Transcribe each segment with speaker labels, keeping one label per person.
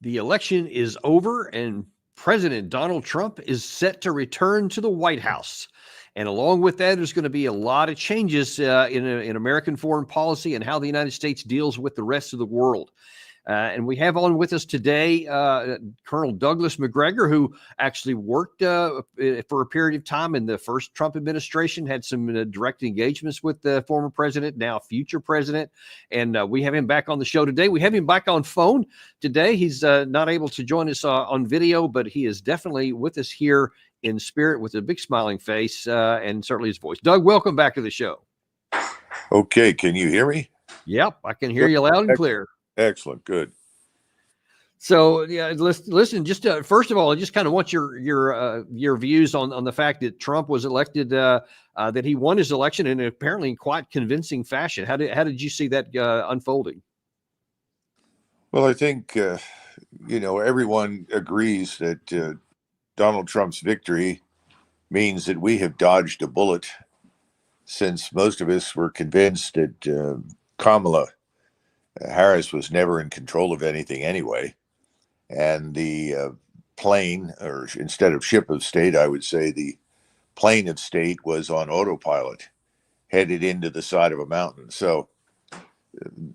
Speaker 1: The election is over, and President Donald Trump is set to return to the White House. And along with that, there's going to be a lot of changes in American foreign policy and how the United States deals with the rest of the world. And we have on with us today Colonel Douglas Macgregor, who actually worked for a period of time in the first Trump administration, had some direct engagements with the former president, now future president. And we have him back on the show today. We have him back on phone today. He's not able to join us on video, but he is definitely with us here in spirit with a big smiling face and certainly his voice. Doug, welcome back to the show.
Speaker 2: Okay. Can you hear me?
Speaker 1: Yep, I can hear you loud and clear.
Speaker 2: Excellent. Good.
Speaker 1: So yeah, listen. Just first of all, I just kind of want your views on the fact that Trump was elected, that he won his election, and apparently in quite convincing fashion. How did you see that unfolding?
Speaker 2: Well, I think everyone agrees that Donald Trump's victory means that we have dodged a bullet, since most of us were convinced that Kamala Harris was never in control of anything anyway. And the plane, or instead of ship of state, I would say the plane of state, was on autopilot, headed into the side of a mountain. So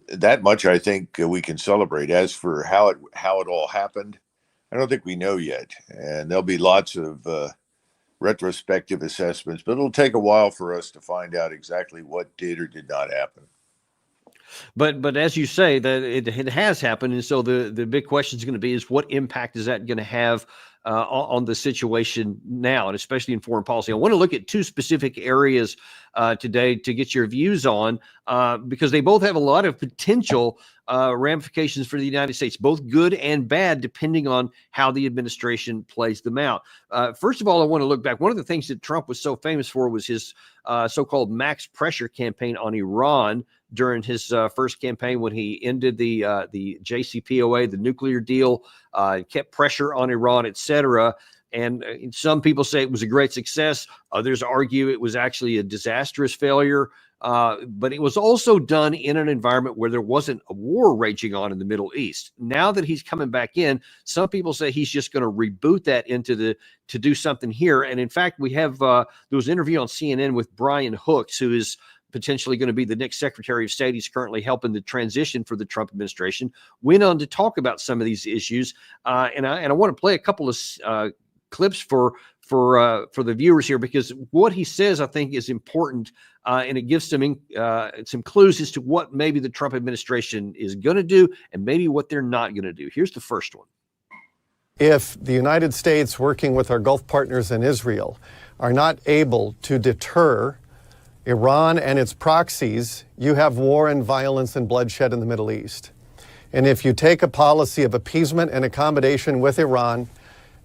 Speaker 2: that much I think we can celebrate. As for how it all happened, I don't think we know yet. And there'll be lots of retrospective assessments, but it'll take a while for us to find out exactly what did or did not happen.
Speaker 1: But as you say, that it has happened, and so the big question is going to be is what impact is that going to have on the situation now, and especially in foreign policy. I want to look at two specific areas today to get your views on, because they both have a lot of potential ramifications for the United States, both good and bad, depending on how the administration plays them out. First of all, I want to look back. One of the things that Trump was so famous for was his so-called max pressure campaign on Iran during his first campaign, when he ended the JCPOA, the nuclear deal, kept pressure on Iran, etc. And some people say it was a great success. Others argue it was actually a disastrous failure. But it was also done in an environment where there wasn't a war raging on in the Middle East. Now that he's coming back in, some people say he's just going to reboot that to do something here. And in fact, we have there was an interview on CNN with Brian Hooks, who is potentially going to be the next Secretary of State. He's currently helping the transition for the Trump administration. Went on to talk about some of these issues, and I want to play a couple of clips for the viewers here, because what he says I think is important, and it gives some clues as to what maybe the Trump administration is going to do and maybe what they're not going to do. Here's the first one.
Speaker 3: If the United States, working with our Gulf partners in Israel, are not able to deter Iran and its proxies, you have war and violence and bloodshed in the Middle East. And if you take a policy of appeasement and accommodation with Iran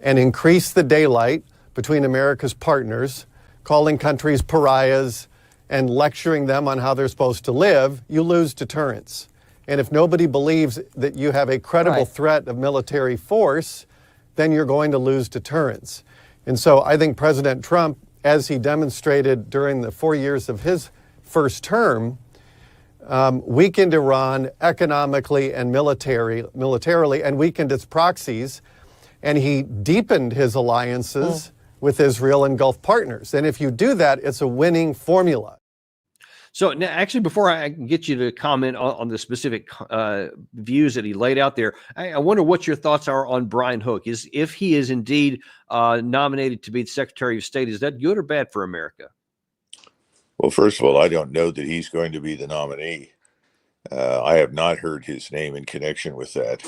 Speaker 3: and increase the daylight between America's partners, calling countries pariahs and lecturing them on how they're supposed to live, you lose deterrence. And if nobody believes that you have a credible threat of military force, then you're going to lose deterrence. And so I think President Trump, as he demonstrated during the 4 years of his first term, weakened Iran economically and militarily, and weakened its proxies, and he deepened his alliances with Israel and Gulf partners. And if you do that, it's a winning formula.
Speaker 1: So now, actually, before I can get you to comment on the specific views that he laid out there, I wonder what your thoughts are on Brian Hook. If he is indeed nominated to be the Secretary of State, is that good or bad for America?
Speaker 2: Well, first of all, I don't know that he's going to be the nominee. I have not heard his name in connection with that.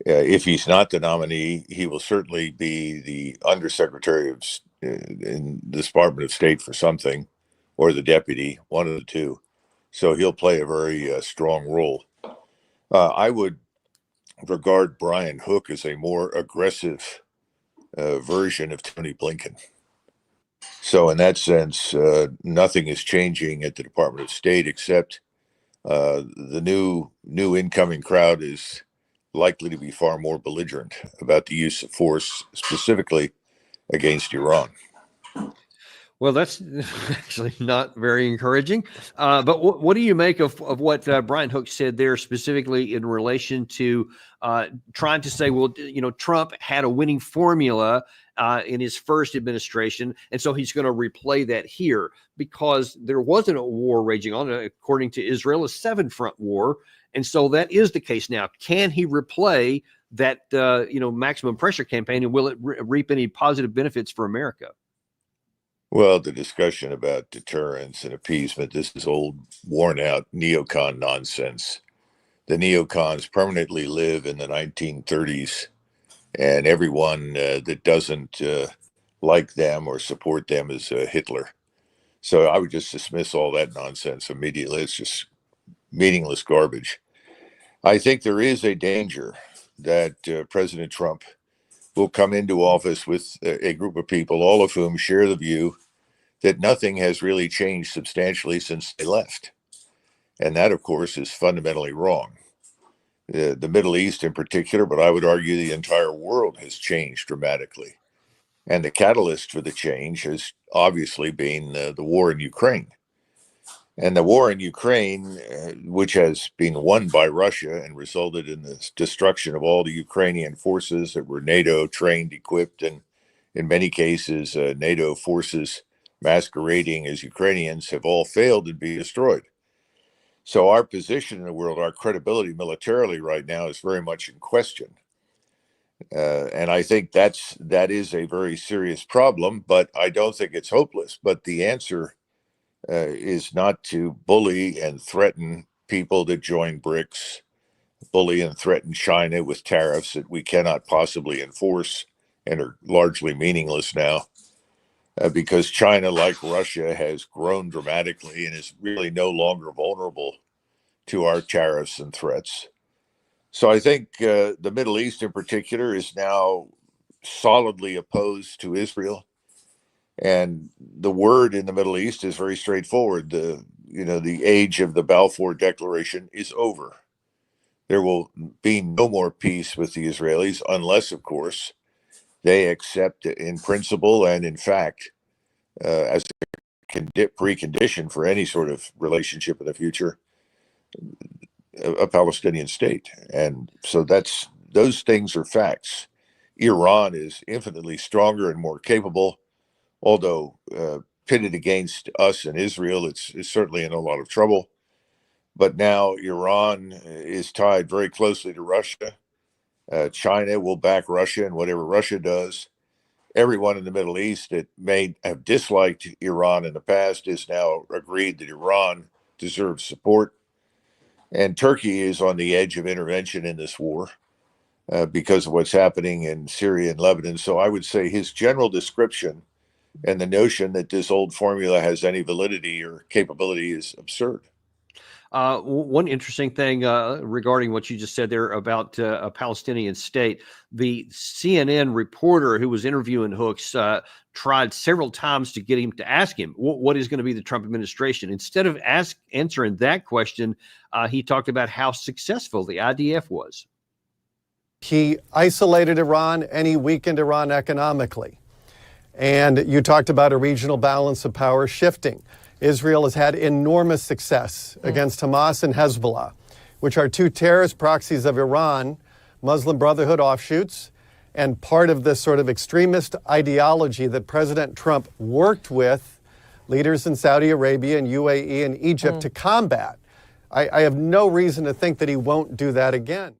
Speaker 2: If he's not the nominee, he will certainly be the Undersecretary of in the Department of State for something, or the deputy, one of the two. So he'll play a very strong role. I would regard Brian Hook as a more aggressive version of Tony Blinken. So in that sense, nothing is changing at the Department of State, except the new incoming crowd is likely to be far more belligerent about the use of force, specifically against Iran.
Speaker 1: Well, that's actually not very encouraging. But what do you make of what Brian Hook said there, specifically in relation to trying to say, well, Trump had a winning formula in his first administration, and so he's going to replay that here because there wasn't a war raging on, according to Israel, a 7-front war, and so that is the case now. Can he replay that maximum pressure campaign, and will it reap any positive benefits for America?
Speaker 2: Well, the discussion about deterrence and appeasement, this is old, worn out neocon nonsense. The neocons permanently live in the 1930s, and everyone that doesn't like them or support them is Hitler. So I would just dismiss all that nonsense immediately. It's just meaningless garbage. I think there is a danger that President Trump will come into office with a group of people, all of whom share the view that nothing has really changed substantially since they left. And that, of course, is fundamentally wrong. The Middle East in particular, but I would argue the entire world has changed dramatically. And the catalyst for the change has obviously been the war in Ukraine. And the war in Ukraine, which has been won by Russia and resulted in the destruction of all the Ukrainian forces that were NATO trained, equipped, and in many cases, NATO forces masquerading as Ukrainians, have all failed and be destroyed. So our position in the world, our credibility militarily right now is very much in question. And I think that is a very serious problem, but I don't think it's hopeless. But the answer is not to bully and threaten people that join BRICS, bully and threaten China with tariffs that we cannot possibly enforce and are largely meaningless now. Because China, like Russia, has grown dramatically and is really no longer vulnerable to our tariffs and threats. So I think the Middle East in particular is now solidly opposed to Israel. And the word in the Middle East is very straightforward. The age of the Balfour Declaration is over. There will be no more peace with the Israelis unless, of course, they accept in principle and in fact, as a precondition for any sort of relationship in the future, a Palestinian state. And so those things are facts. Iran is infinitely stronger and more capable, although pitted against us and Israel, it's certainly in a lot of trouble. But now Iran is tied very closely to Russia. China will back Russia in whatever Russia does. Everyone in the Middle East that may have disliked Iran in the past is now agreed that Iran deserves support. And Turkey is on the edge of intervention in this war because of what's happening in Syria and Lebanon. So I would say his general description and the notion that this old formula has any validity or capability is absurd.
Speaker 1: One interesting thing regarding what you just said there about a Palestinian state, the CNN reporter who was interviewing Hooks tried several times to get him to ask him what is going to be the Trump administration. Instead of answering that question, he talked about how successful the IDF was.
Speaker 3: He isolated Iran and he weakened Iran economically. And you talked about a regional balance of power shifting. Israel has had enormous success against Hamas and Hezbollah, which are two terrorist proxies of Iran, Muslim Brotherhood offshoots, and part of this sort of extremist ideology that President Trump worked with leaders in Saudi Arabia and UAE and Egypt to combat. I have no reason to think that he won't do that again.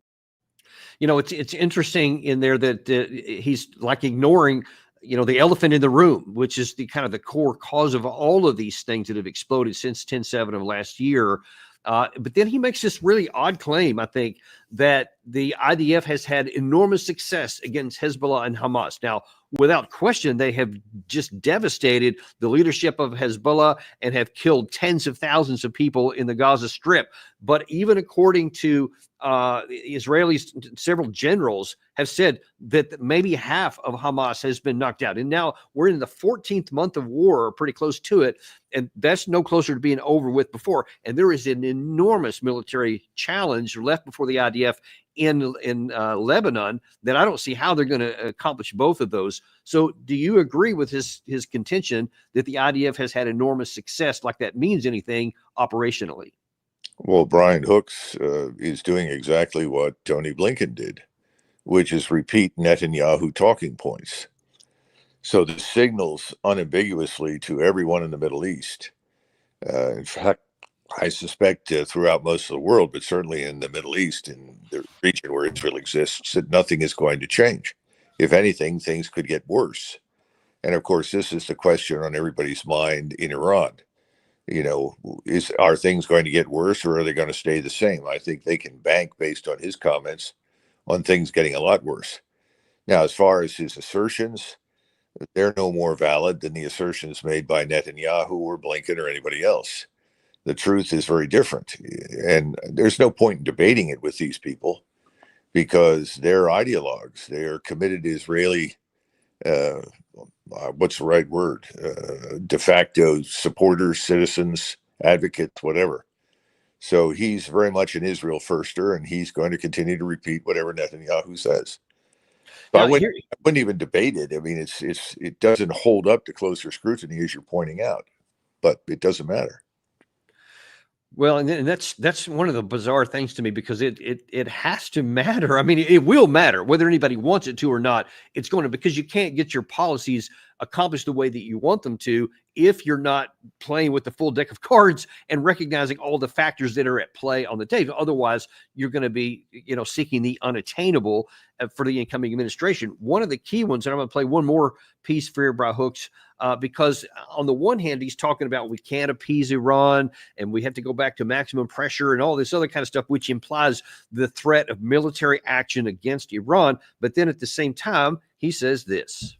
Speaker 1: It's interesting in there that he's like ignoring the elephant in the room, which is the kind of the core cause of all of these things that have exploded since 10/7 of last year. But then he makes this really odd claim, I think, that the IDF has had enormous success against Hezbollah and Hamas. Now, without question, they have just devastated the leadership of Hezbollah and have killed tens of thousands of people in the Gaza Strip. But even according to Israelis, several generals have said that maybe half of Hamas has been knocked out. And now we're in the 14th month of war, or pretty close to it. And that's no closer to being over with before. And there is an enormous military challenge left before the IDF. IDF in Lebanon, then I don't see how they're going to accomplish both of those. So do you agree with his contention that the IDF has had enormous success, like that means anything operationally?
Speaker 2: Well, Brian Hooks is doing exactly what Tony Blinken did, which is repeat Netanyahu talking points. So the signals unambiguously to everyone in the Middle East. In fact, I suspect throughout most of the world, but certainly in the Middle East, in the region where Israel exists, that nothing is going to change. If anything, things could get worse. And of course, this is the question on everybody's mind in Iran. Are things going to get worse, or are they going to stay the same? I think they can bank, based on his comments, on things getting a lot worse. Now, as far as his assertions, they're no more valid than the assertions made by Netanyahu or Blinken or anybody else. The truth is very different. And there's no point in debating it with these people, because they're ideologues. They're committed Israeli, what's the right word? De facto supporters, citizens, advocates, whatever. So he's very much an Israel firster, and he's going to continue to repeat whatever Netanyahu says. So I wouldn't even debate it. I mean, it doesn't hold up to closer scrutiny, as you're pointing out, but it doesn't matter.
Speaker 1: Well, and that's one of the bizarre things to me, because it has to matter. I mean, it will matter whether anybody wants it to or not. It's going to, because you can't get your policies accomplished the way that you want them to if you're not playing with the full deck of cards and recognizing all the factors that are at play on the table. Otherwise, you're going to be, seeking the unattainable for the incoming administration. One of the key ones, and I'm going to play one more piece for Brian Hooks, because on the one hand, he's talking about we can't appease Iran and we have to go back to maximum pressure and all this other kind of stuff, which implies the threat of military action against Iran. But then at the same time, he says this.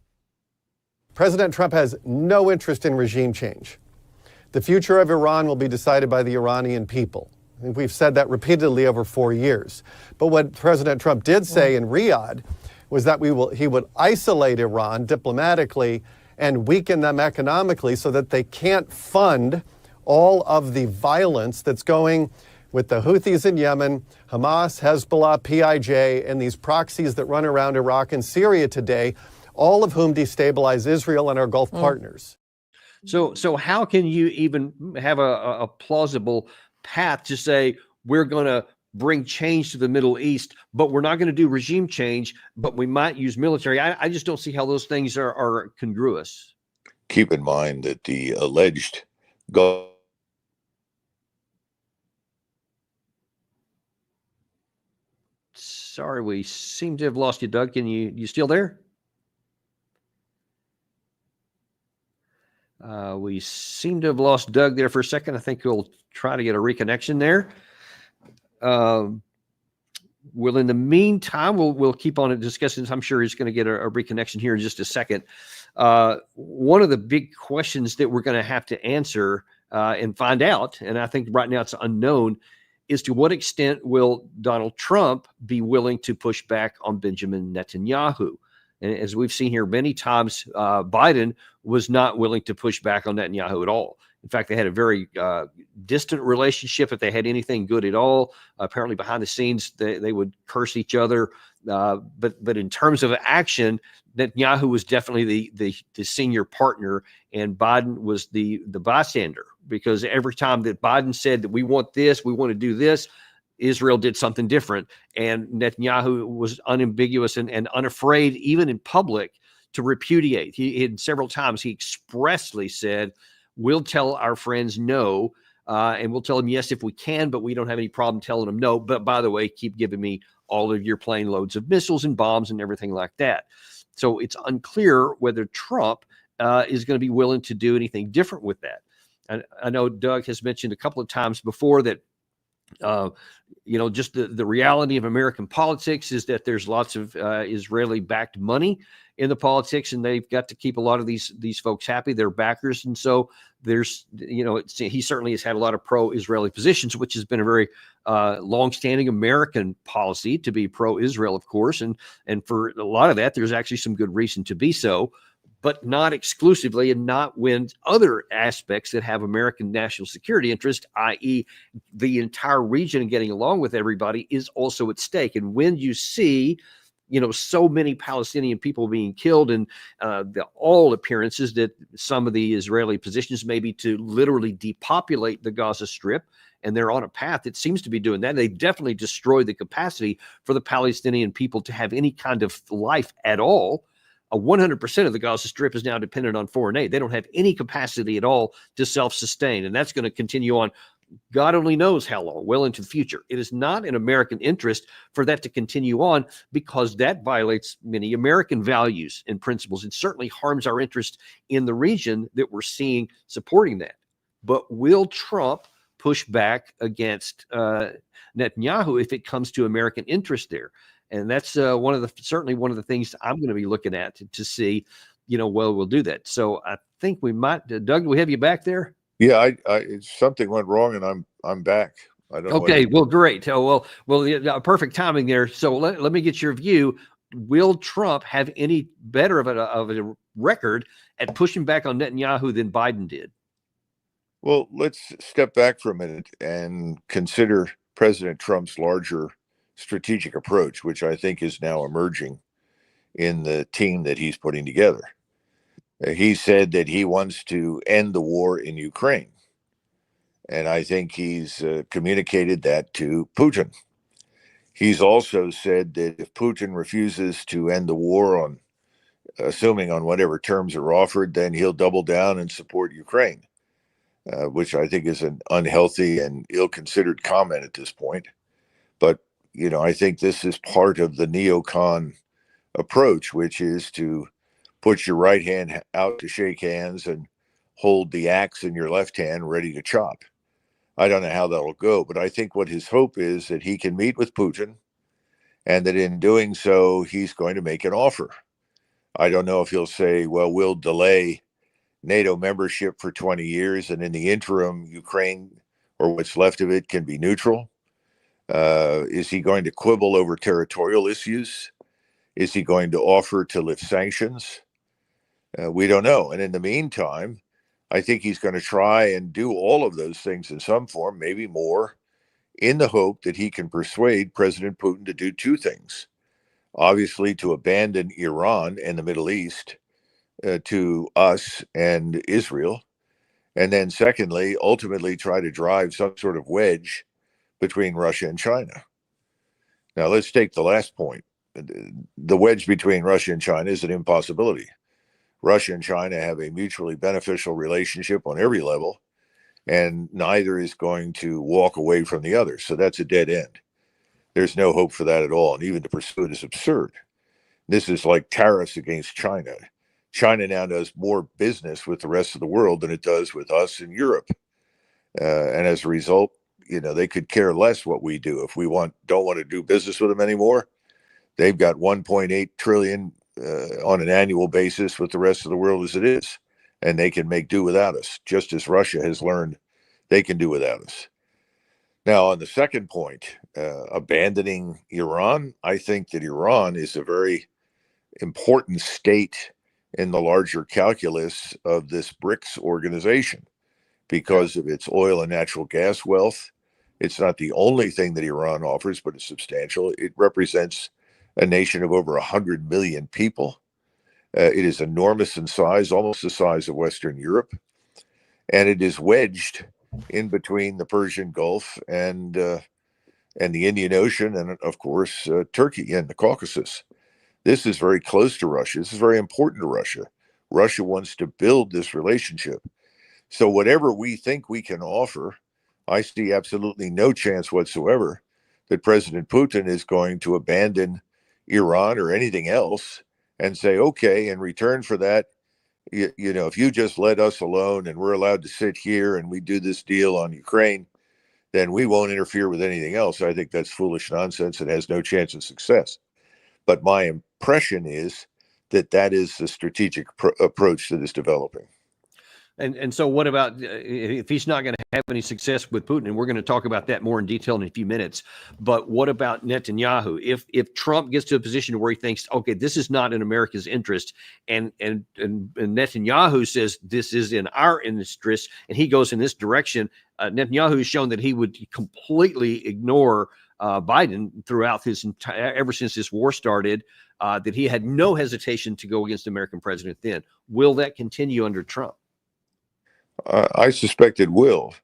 Speaker 3: President Trump has no interest in regime change. The future of Iran will be decided by the Iranian people. And we've said that repeatedly over 4 years. But what President Trump did say in Riyadh was that he would isolate Iran diplomatically and weaken them economically so that they can't fund all of the violence that's going with the Houthis in Yemen, Hamas, Hezbollah, PIJ, and these proxies that run around Iraq and Syria today, all of whom destabilize Israel and our Gulf partners.
Speaker 1: So how can you even have a plausible path to say we're going to bring change to the Middle East, but we're not going to do regime change, but we might use military? I just don't see how those things are congruous.
Speaker 2: Keep in mind that the alleged Gulf.
Speaker 1: Sorry, we seem to have lost you, Doug. Can you still there? We seem to have lost Doug there for a second. I think we'll try to get a reconnection there. Well, in the meantime, we'll keep on discussing. I'm sure he's going to get a reconnection here in just a second. One of the big questions that we're going to have to answer and find out, and I think right now it's unknown, is to what extent will Donald Trump be willing to push back on Benjamin Netanyahu? And as we've seen here many times, Biden was not willing to push back on Netanyahu at all. In fact, they had a very distant relationship, if they had anything good at all. Apparently, behind the scenes, they would curse each other. But in terms of action, Netanyahu was definitely the senior partner, and Biden was the bystander, because every time that Biden said that we want this, we want to do this, Israel did something different. And Netanyahu was unambiguous and unafraid, even in public, to repudiate. He had several times, he expressly said, we'll tell our friends no, and we'll tell them yes if we can, but we don't have any problem telling them no. But by the way, keep giving me all of your plane loads of missiles and bombs and everything like that. So it's unclear whether Trump is going to be willing to do anything different with that. I know Doug has mentioned a couple of times before that just the reality of American politics is that there's lots of Israeli-backed money in the politics, and they've got to keep a lot of these folks happy, their backers. And so there's, he certainly has had a lot of pro-Israeli positions, which has been a very longstanding American policy to be pro-Israel, of course. And for a lot of that, there's actually some good reason to be so. but not exclusively, and not when other aspects that have American national security interest, i.e., the entire region and getting along with everybody, is also at stake. And when you see, so many Palestinian people being killed, and all appearances that some of the Israeli positions may be to literally depopulate the Gaza Strip, and they're on a path that seems to be doing that. They definitely destroy the capacity for the Palestinian people to have any kind of life at all. 100% of the Gaza Strip is now dependent on foreign aid. They don't have any capacity at all to self-sustain, and that's going to continue on. God only knows how long, well into the future. It is not in American interest for that to continue on, because that violates many American values and principles. It certainly harms our interest in the region that we're seeing supporting that. But will Trump push back against Netanyahu if it comes to American interest there? And that's certainly one of the things I'm going to be looking at to see, we'll do that. So I think we might, Doug, do we have you back there?
Speaker 2: Yeah, something went wrong, and I'm back. I don't know.
Speaker 1: Okay, well, great. Oh, well, perfect timing there. So let me get your view. Will Trump have any better of a record at pushing back on Netanyahu than Biden did?
Speaker 2: Well, let's step back for a minute and consider President Trump's larger strategic approach, which I think is now emerging in the team that he's putting together. He said that he wants to end the war in Ukraine. And I think he's communicated that to Putin. He's also said that if Putin refuses to end the war assuming on whatever terms are offered, then he'll double down and support Ukraine, which I think is an unhealthy and ill-considered comment at this point. But, I think this is part of the neocon approach, which is to put your right hand out to shake hands and hold the axe in your left hand ready to chop. I don't know how that'll go, but I think what his hope is that he can meet with Putin, and that in doing so, he's going to make an offer. I don't know if he'll say, well, we'll delay NATO membership for 20 years, and in the interim, Ukraine, or what's left of it, can be neutral. Is he going to quibble over territorial issues? Is he going to offer to lift sanctions? We don't know. And in the meantime, I think he's going to try and do all of those things in some form, maybe more, in the hope that he can persuade President Putin to do two things. Obviously, to abandon Iran and the Middle East to us and Israel. And then secondly, ultimately try to drive some sort of wedge between Russia and China. Now, let's take the last point. The wedge between Russia and China is an impossibility. Russia and China have a mutually beneficial relationship on every level, and neither is going to walk away from the other. So that's a dead end. There's no hope for that at all. And even to pursue it is absurd. This is like tariffs against China. China now does more business with the rest of the world than it does with us in Europe. And as a result, they could care less what we do. If we don't want to do business with them anymore, they've got 1.8 trillion on an annual basis with the rest of the world as it is, and they can make do without us, just as Russia has learned they can do without us. Now, on the second point, abandoning Iran, I think that Iran is a very important state in the larger calculus of this BRICS organization because of its oil and natural gas wealth. It's not the only thing that Iran offers, but it's substantial. It represents a nation of over 100 million people. It is enormous in size, almost the size of Western Europe. And it is wedged in between the Persian Gulf and the Indian Ocean, and of course, Turkey and the Caucasus. This is very close to Russia. This is very important to Russia. Russia wants to build this relationship. So whatever we think we can offer, I see absolutely no chance whatsoever that President Putin is going to abandon Iran or anything else and say, okay, in return for that, if you just let us alone and we're allowed to sit here and we do this deal on Ukraine, then we won't interfere with anything else. I think that's foolish nonsense and has no chance of success. But my impression is that is the strategic approach that is developing.
Speaker 1: And so what about if he's not going to have any success with Putin? And we're going to talk about that more in detail in a few minutes. But what about Netanyahu? If Trump gets to a position where he thinks, okay, this is not in America's interest, and Netanyahu says this is in our interest, and he goes in this direction, Netanyahu has shown that he would completely ignore Biden throughout his entire, ever since this war started, that he had no hesitation to go against the American president then. Will that continue under Trump?
Speaker 2: I suspect it will.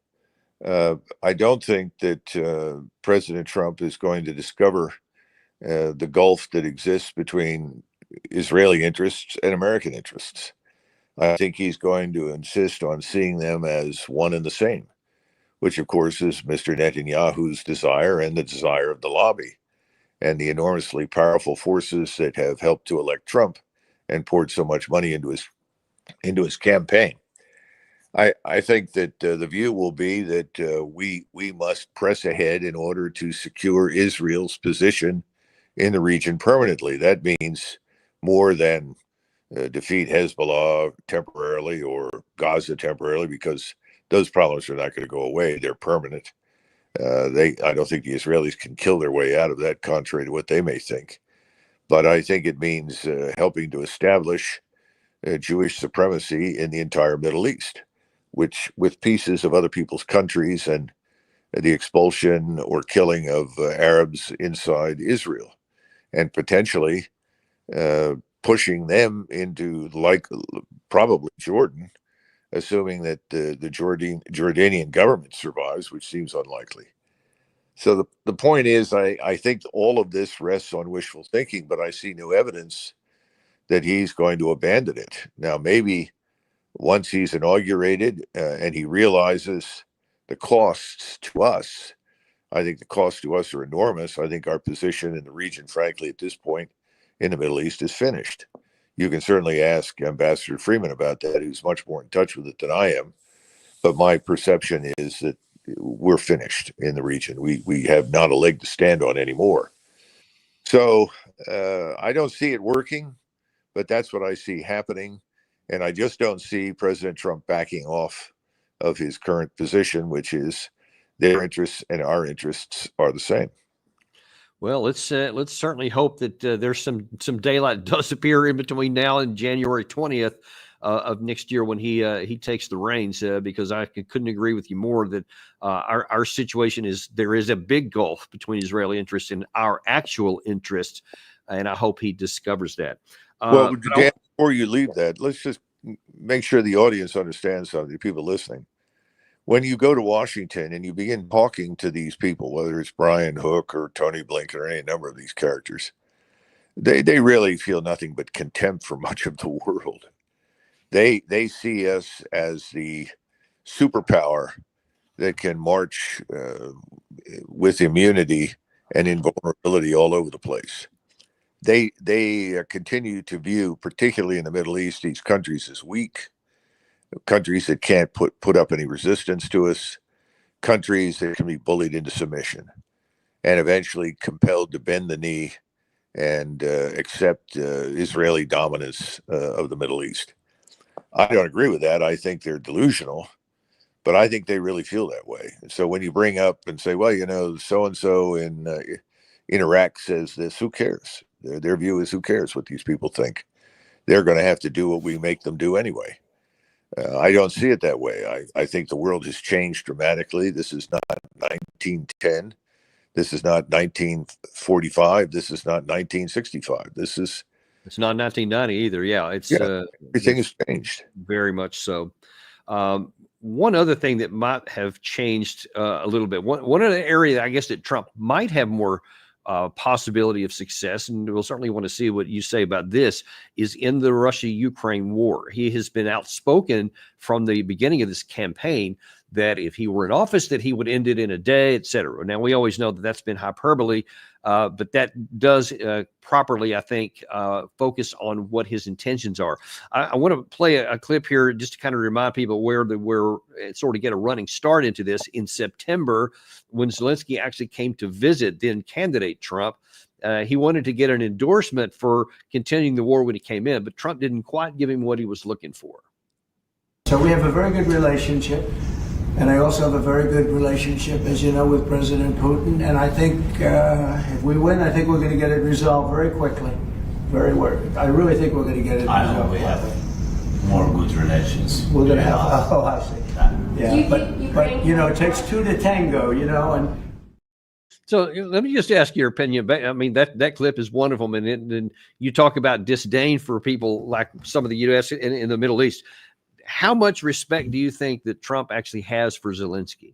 Speaker 2: I don't think that President Trump is going to discover the gulf that exists between Israeli interests and American interests. I think he's going to insist on seeing them as one and the same, which, of course, is Mr. Netanyahu's desire and the desire of the lobby and the enormously powerful forces that have helped to elect Trump and poured so much money into his campaign. I think that the view will be that we must press ahead in order to secure Israel's position in the region permanently. That means more than defeat Hezbollah temporarily or Gaza temporarily, because those problems are not going to go away. They're permanent. I don't think the Israelis can kill their way out of that, contrary to what they may think. But I think it means helping to establish Jewish supremacy in the entire Middle East, which, with pieces of other people's countries and the expulsion or killing of Arabs inside Israel, and potentially pushing them into, like, probably Jordan, assuming that the Jordanian government survives, which seems unlikely. So the point is, I think all of this rests on wishful thinking, but I see no evidence that he's going to abandon it. Now, maybe once he's inaugurated and he realizes the costs to us, I think the costs to us are enormous. I think our position in the region, frankly, at this point in the Middle East is finished. You can certainly ask Ambassador Freeman about that, who's much more in touch with it than I am. But my perception is that we're finished in the region. We have not a leg to stand on anymore. So I don't see it working, but that's what I see happening. And I just don't see President Trump backing off of his current position, which is their interests and our interests are the same.
Speaker 1: Well, let's certainly hope that there's some daylight does appear in between now and January 20th of next year when he takes the reins, because I couldn't agree with you more that our situation is, there is a big gulf between Israeli interests and our actual interests, and I hope he discovers that.
Speaker 2: Well, Dan, before you leave that, let's just make sure the audience understands something, the people listening. When you go to Washington and you begin talking to these people, whether it's Brian Hook or Tony Blinken or any number of these characters, they really feel nothing but contempt for much of the world. They see us as the superpower that can march with immunity and invulnerability all over the place. They continue to view, particularly in the Middle East, these countries as weak, countries that can't put up any resistance to us, countries that can be bullied into submission and eventually compelled to bend the knee and accept Israeli dominance of the Middle East. I don't agree with that. I think they're delusional, but I think they really feel that way. So when you bring up and say, well, you know, so-and-so in Iraq says this, who cares? Their view is, who cares what these people think? They're going to have to do what we make them do anyway. I don't see it that way. I think the world has changed dramatically. This is not 1910. This is not 1945. This is not 1965.
Speaker 1: It's not 1990 either. Yeah,
Speaker 2: everything has changed.
Speaker 1: Very much so. One other thing that might have changed a little bit, one other area I guess that Trump might have more possibility of success, and we'll certainly want to see what you say about this, is in the Russia-Ukraine war. He has been outspoken from the beginning of this campaign that if he were in office, that he would end it in a day, et cetera. Now, we always know that that's been hyperbole, but that does properly, I think, focus on what his intentions are. I want to play a clip here just to kind of remind people where sort of get a running start into this. In September, when Zelensky actually came to visit then candidate Trump, he wanted to get an endorsement for continuing the war when he came in, but Trump didn't quite give him what he was looking for.
Speaker 4: So we have a very good relationship, and I also have a very good relationship, as you know, with President Putin. And I think if we win, I think we're going to get it resolved very quickly. I really think we're going to get it resolved.
Speaker 5: I hope we have more good relations.
Speaker 4: We're going to have. Oh, I see. Yeah,
Speaker 6: Do you think
Speaker 4: but you know, it takes two to tango. You know, and.
Speaker 1: So let me just ask your opinion. I mean, that clip is one of them, and you talk about disdain for people like some of the U.S. in the Middle East. How much respect do you think that Trump actually has for Zelensky?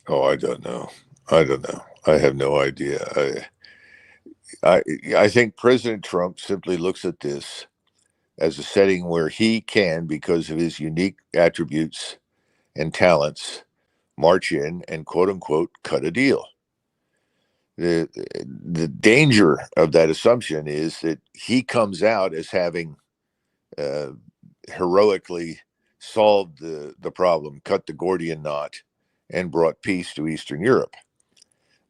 Speaker 2: Oh, I don't know. I have no idea. I think President Trump simply looks at this as a setting where he can, because of his unique attributes and talents, march in and quote unquote cut a deal. The danger of that assumption is that he comes out as having heroically solved the problem, cut the Gordian knot, and brought peace to Eastern Europe.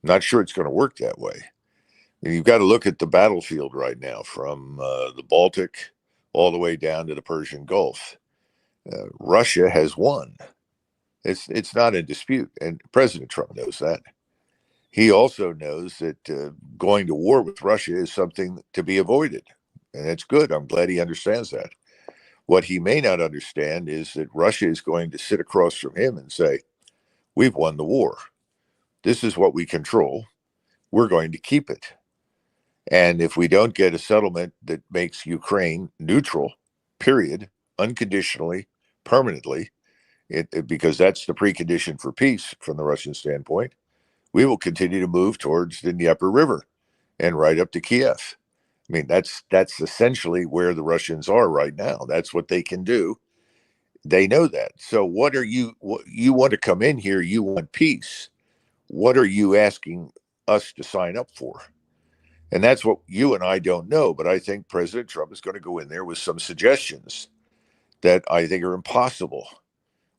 Speaker 2: Not sure it's going to work that way. You've got to look at the battlefield right now, from the Baltic all the way down to the Persian Gulf. Russia has won. It's not in dispute, and President Trump knows that. He also knows that going to war with Russia is something to be avoided, and it's good. I'm glad he understands that. What he may not understand is that Russia is going to sit across from him and say, we've won the war. This is what we control. We're going to keep it. And if we don't get a settlement that makes Ukraine neutral, period, unconditionally, permanently, because that's the precondition for peace from the Russian standpoint, we will continue to move towards the Dnieper River and right up to Kiev. I mean, that's essentially where the Russians are right now. That's what they can do. They know that. So you want to come in here, you want peace. What are you asking us to sign up for? And that's what you and I don't know. But I think President Trump is going to go in there with some suggestions that I think are impossible.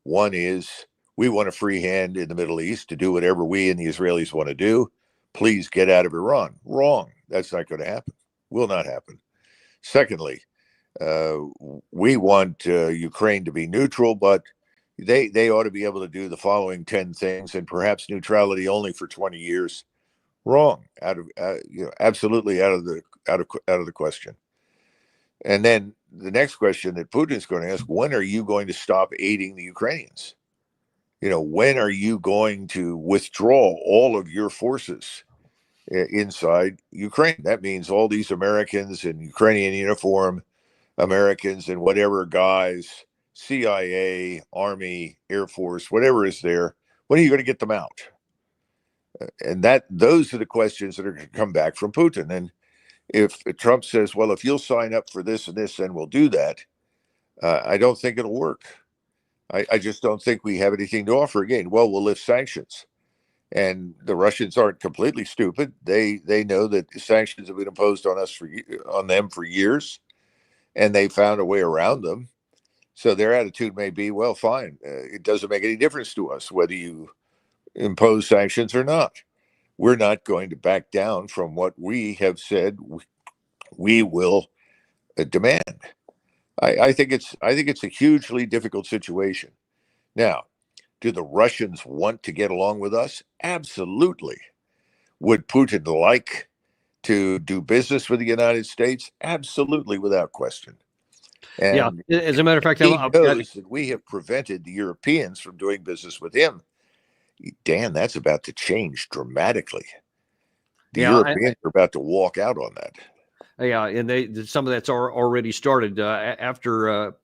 Speaker 2: One is, we want a free hand in the Middle East to do whatever we and the Israelis want to do. Please get out of Iran. Wrong. That's not going to happen. Will not happen. Secondly, we want Ukraine to be neutral, but they ought to be able to do the following 10 things, and perhaps neutrality only for 20 years. Wrong. Absolutely out of the question. And then the next question that Putin is going to ask: when are you going to stop aiding the Ukrainians? When are you going to withdraw all of your forces inside Ukraine? That means all these Americans in Ukrainian uniform, Americans and whatever guys, CIA, Army, Air Force, whatever is there. When are you going to get them out? And those are the questions that are going to come back from Putin. And if Trump says, well, if you'll sign up for this and this, then we'll do that, I don't think it'll work. I just don't think we have anything to offer. Again, well, we'll lift sanctions. And the Russians aren't completely stupid. They know that sanctions have been imposed on them for years, and they found a way around them. So their attitude may be, well, fine. It doesn't make any difference to us whether you impose sanctions or not. We're not going to back down from what we have said we will demand. I think it's a hugely difficult situation. Now, do the Russians want to get along with us? Absolutely. Would Putin like to do business with the United States? Absolutely, without question. And
Speaker 1: yeah, as a matter of fact,
Speaker 2: he knows that we have prevented the Europeans from doing business with him. Dan, that's about to change dramatically. The Europeans are about to walk out on that.
Speaker 1: Yeah, and some of that's already started after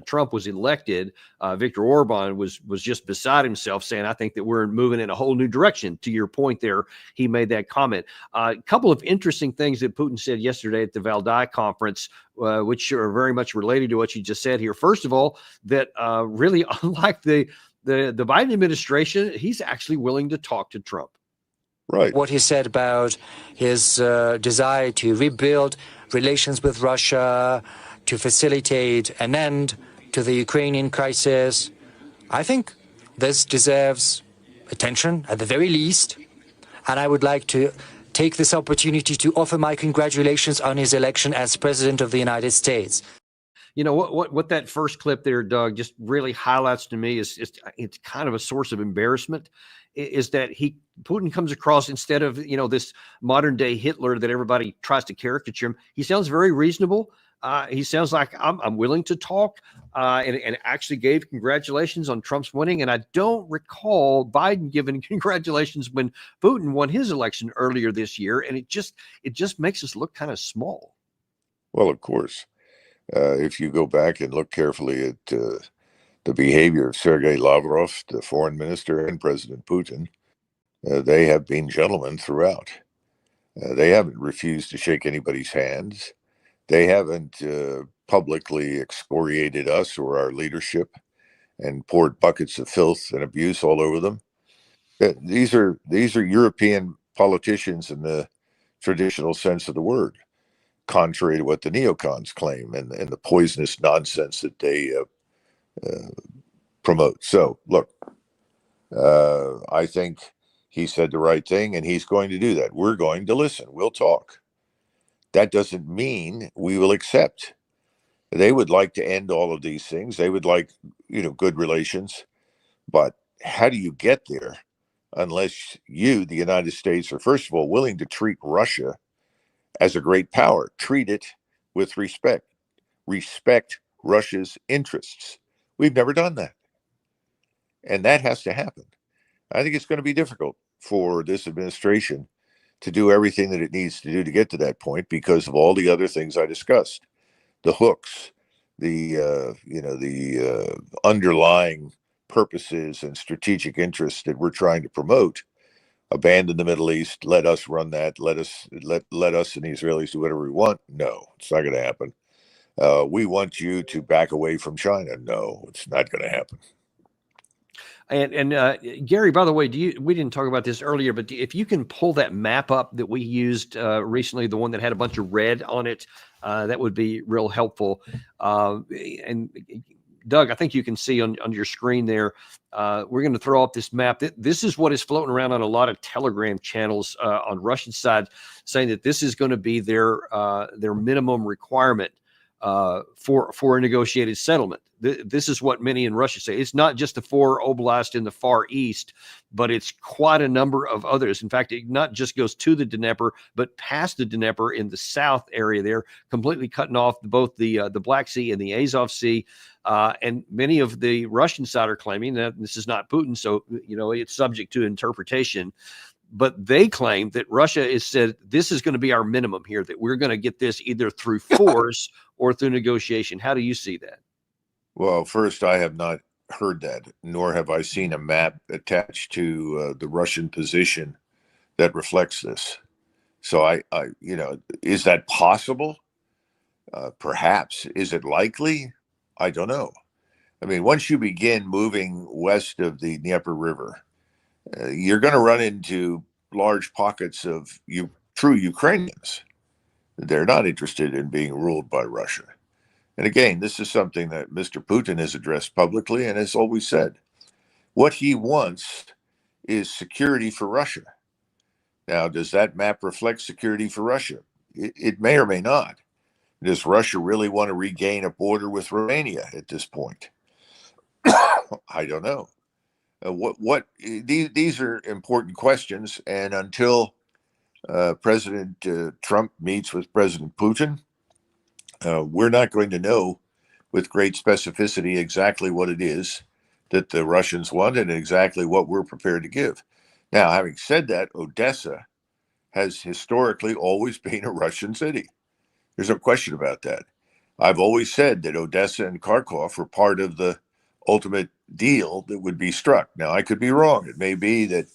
Speaker 1: Trump was elected. Viktor Orban was just beside himself, saying, "I think that we're moving in a whole new direction." To your point, there, he made that comment. A couple of interesting things that Putin said yesterday at the Valdai conference, which are very much related to what you just said here. First of all, that really, unlike the Biden administration, he's actually willing to talk to Trump.
Speaker 2: Right.
Speaker 7: What he said about his desire to rebuild relations with Russia, to facilitate an end to the Ukrainian crisis. I think this deserves attention at the very least. And I would like to take this opportunity to offer my congratulations on his election as President of the United States.
Speaker 1: You know what that first clip there, Doug, just really highlights to me is it's kind of a source of embarrassment. Is that Putin comes across, instead of this modern day Hitler that everybody tries to caricature him, he sounds very reasonable. He sounds like I'm willing to talk, and actually gave congratulations on Trump's winning. And I don't recall Biden giving congratulations when Putin won his election earlier this year. And it just makes us look kind of small.
Speaker 2: Well, of course, if you go back and look carefully at the behavior of Sergei Lavrov, the foreign minister, and President Putin, they have been gentlemen throughout. They haven't refused to shake anybody's hands. They haven't publicly excoriated us or our leadership and poured buckets of filth and abuse all over them. These are European politicians in the traditional sense of the word, contrary to what the neocons claim and the poisonous nonsense that they promote. So, look, I think he said the right thing, and he's going to do that. We're going to listen. We'll talk. That doesn't mean we will accept. They would like to end all of these things. They would like, good relations. But how do you get there unless you, the United States, are first of all willing to treat Russia as a great power, treat it with respect, respect Russia's interests. We've never done that. And that has to happen. I think it's going to be difficult for this administration to do everything that it needs to do to get to that point because of all the other things I discussed, the hooks, the underlying purposes and strategic interests that we're trying to promote. Abandon the Middle East, let us run that, let us and the Israelis do whatever we want. No, it's not going to happen. We want you to back away from China. No, it's not going to happen.
Speaker 1: And Gary, by the way, we didn't talk about this earlier, but if you can pull that map up that we used recently, the one that had a bunch of red on it, that would be real helpful. And Doug, I think you can see on your screen there, we're going to throw up this map. This is what is floating around on a lot of Telegram channels on Russian side, saying that this is going to be their minimum requirement for a negotiated settlement. This is what many in Russia say. It's not just the 4 oblasts in the Far East, but it's quite a number of others. In fact, it not just goes to the Dnieper, but past the Dnieper in the south area there, completely cutting off both the Black Sea and the Azov Sea. And many of the Russian side are claiming that this is not Putin, so it's subject to interpretation. But they claim that Russia has said this is going to be our minimum here, that we're going to get this either through force or through negotiation. How do you see that?
Speaker 2: Well, first, I have not heard that, nor have I seen a map attached to the Russian position that reflects this. So I is that possible? Perhaps. Is it likely? I don't know. I mean, once you begin moving west of the Dnieper River, you're going to run into large pockets of true Ukrainians. They're not interested in being ruled by Russia. And again, this is something that Mr. Putin has addressed publicly and has always said. What he wants is security for Russia. Now, does that map reflect security for Russia? It may or may not. Does Russia really want to regain a border with Romania at this point? I don't know. These are important questions, and until President Trump meets with President Putin, we're not going to know with great specificity exactly what it is that the Russians want and exactly what we're prepared to give. Now, having said that, Odessa has historically always been a Russian city. There's no question about that. I've always said that Odessa and Kharkov were part of the ultimate deal that would be struck. Now, I could be wrong. It may be that